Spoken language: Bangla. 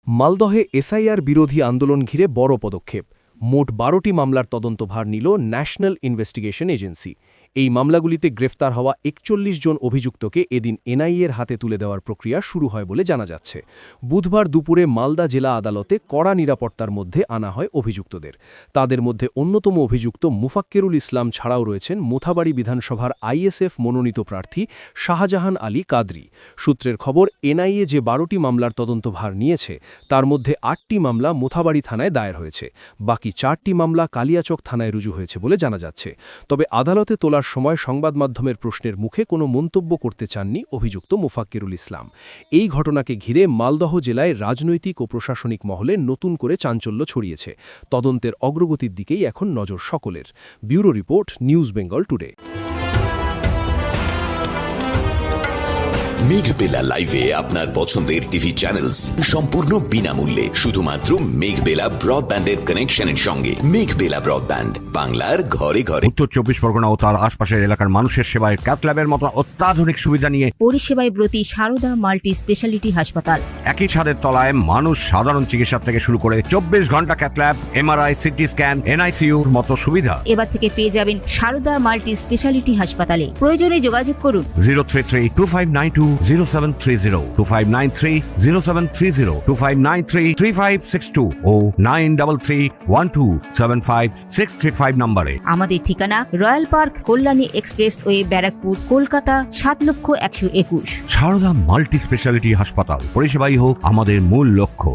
মালদহে এসআইআর বিরোধী আন্দোলন ঘিরে বড় পদক্ষেপ। মোট ১২টি মামলার তদন্তভার নিল ন্যাশনাল ইনভেস্টিগেশন এজেন্সি। এই মামলাগুলিতে গ্রেফতার হওয়া ৪১ জন অভিযুক্তকে এদিন এনআইএর হাতে তুলে দেওয়ার প্রক্রিয়া শুরু হয় বলে জানা যাচ্ছে। বুধবার দুপুরে মালদা জেলা আদালতে কড়া নিরাপত্তার মধ্যে আনা হয় অভিযুক্তদের। তাদের মধ্যে অন্যতম অভিযুক্ত মুফাক্কেরুল ইসলাম ছাড়াও রয়েছেন মোথাবাড়ি বিধানসভার আইএসএফ মনোনীত প্রার্থী শাহজাহান আলী কাদরি। সূত্রের খবর, এনআইএ যে ১২টি মামলার তদন্তভার নিয়েছে তার মধ্যে ৮টি মামলা মোথাবাড়ি থানায় দায়ের হয়েছে, বাকি ৪টি মামলা কালিয়াচক থানায় রুজু হয়েছে বলে জানা যাচ্ছে। তবে আদালতে তোলার সময় সংবাদ মাধ্যমের প্রশ্নের মুখে কোনো মন্তব্য করতে চাননি অভিযুক্ত মুফাক্কেরুল ইসলাম। এই ঘটনাকে ঘিরে মালদহ জেলায় রাজনৈতিক ও প্রশাসনিক মহলে নতুন করে চাঞ্চল্য ছড়িয়েছে। তদন্তের অগ্রগতির দিকেই এখন নজর সকলের। Bureau report, news Bengal today. Meghbela লাইভে আপনার পছন্দের টিভি চ্যানেলস সম্পূর্ণ বিনামূল্যে, শুধুমাত্র মেঘবেলা ব্রডব্যান্ডের কানেকশনের সঙ্গে। মেঘবেলা ব্রডব্যান্ড, বাংলার ঘরে ঘরে। উত্তর ২৪ পরগনা ও তার আশপাশের এলাকার মানুষের সেবায় ক্যাথল্যাবের মতো অত্যাধুনিক সুবিধা নিয়ে পরিষেবায় ব্রতী সারদা মাল্টি স্পেশালিটি হাসপাতাল। একই ছাদের তলায় মানুষ সাধারণ চিকিৎসা থেকে শুরু করে ২৪ ঘন্টা ক্যাথল্যাব, এমআরআই, সিটি স্ক্যান, এনআইসিইউর মতো সুবিধা এবার থেকে পেয়ে যাবেন সারদা মাল্টি স্পেশালিটি হাসপাতালে। প্রয়োজনে যোগাযোগ করুন 033-2592-0730, 2593-0730, 2593-3562 ও 9331275635 নম্বরে। আমাদের ঠিকানা Royal Park, Kalyani expressway, Barrackpore, Kolkata ৭,১২১। সারদা মাল্টি স্পেশালিটি হাসপাতাল, পরিষেবাই হোক আমাদের মূল লক্ষ্য।